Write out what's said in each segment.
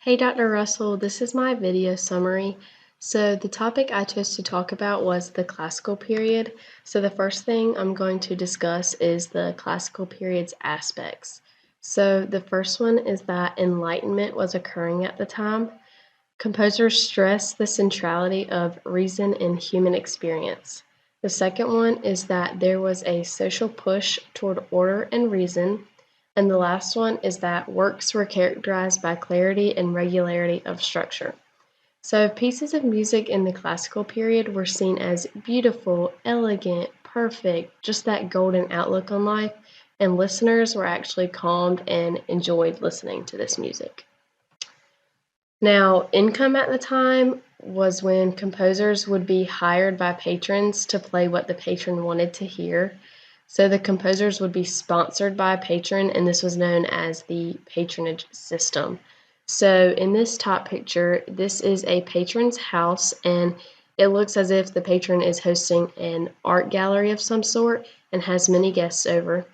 Hey Dr. Russell, this is my video summary. So the topic I chose to talk about was the classical period. So the first thing I'm going to discuss is the classical period's aspects. So the first one is that enlightenment was occurring at the time. Composers stress the centrality of reason in human experience. The second one is that there was a social push toward order and reason. And the last one is that works were characterized by clarity and regularity of structure. So pieces of music in the classical period were seen as beautiful, elegant, perfect, just that golden outlook on life, and listeners were actually calmed and enjoyed listening to this music. Now, income at the time was when composers would be hired by patrons to play what the patron wanted to hear. So the composers would be sponsored by a patron, and this was known as the patronage system. So in this top picture, this is a patron's house, and it looks as if the patron is hosting an art gallery of some sort and has many guests over.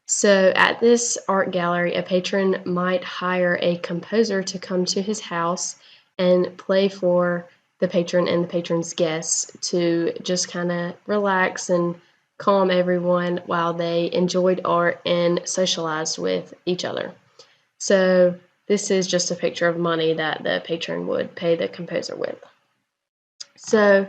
So at this art gallery, a patron might hire a composer to come to his house and play for the patron and the patron's guests to just kind of relax and calm everyone while they enjoyed art and socialized with each other. So this is just a picture of money that the patron would pay the composer with. So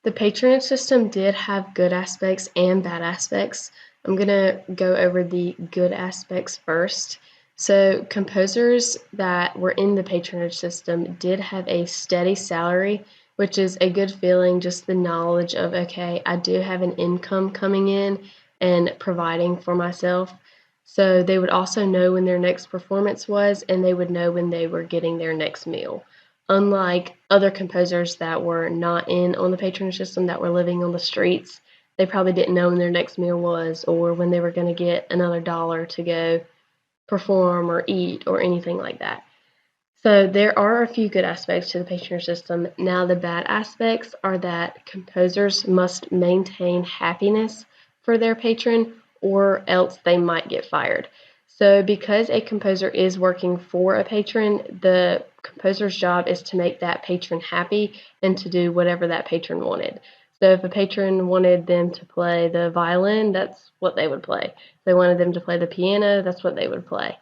the patronage system did have good aspects and bad aspects. I'm going to go over the good aspects first. So composers that were in the patronage system did have a steady salary, which is a good feeling, just the knowledge of, okay, I do have an income coming in and providing for myself. So they would also know when their next performance was, and they would know when they were getting their next meal. Unlike other composers that were not in on the patronage system, that were living on the streets, they probably didn't know when their next meal was or when they were going to get another dollar to go perform or eat or anything like that. So there are a few good aspects to the patronage system. Now the bad aspects are that composers must maintain happiness for their patron or else they might get fired. So because a composer is working for a patron, the composer's job is to make that patron happy and to do whatever that patron wanted. So if a patron wanted them to play the violin, that's what they would play. If they wanted them to play the piano, that's what they would play.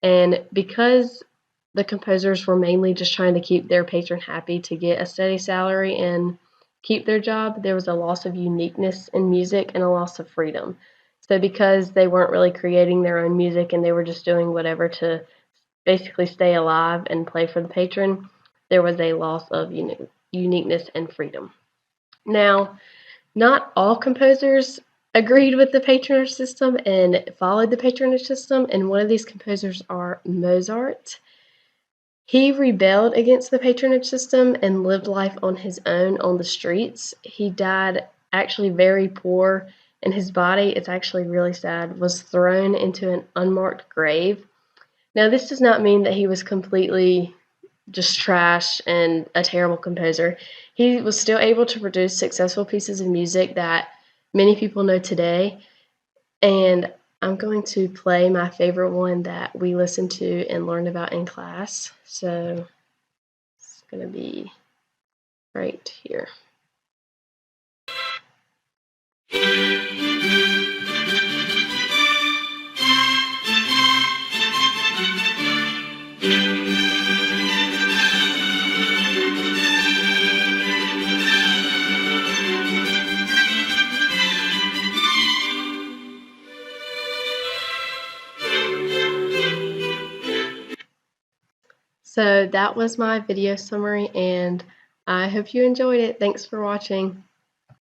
And because the composers were mainly just trying to keep their patron happy to get a steady salary and keep their job, there was a loss of uniqueness in music and a loss of freedom. So because they weren't really creating their own music and they were just doing whatever to basically stay alive and play for the patron, there was a loss of uniqueness and freedom. Now, not all composers agreed with the patronage system and followed the patronage system, and one of these composers are Mozart. He rebelled against the patronage system and lived life on his own on the streets. He died actually very poor, and his body, it's actually really sad, was thrown into an unmarked grave. Now, this does not mean that he was completely just trash and a terrible composer. He was still able to produce successful pieces of music that many people know today, and I'm going to play my favorite one that we listened to and learned about in class. So it's going to be right here. So that was my video summary, and I hope you enjoyed it. Thanks for watching.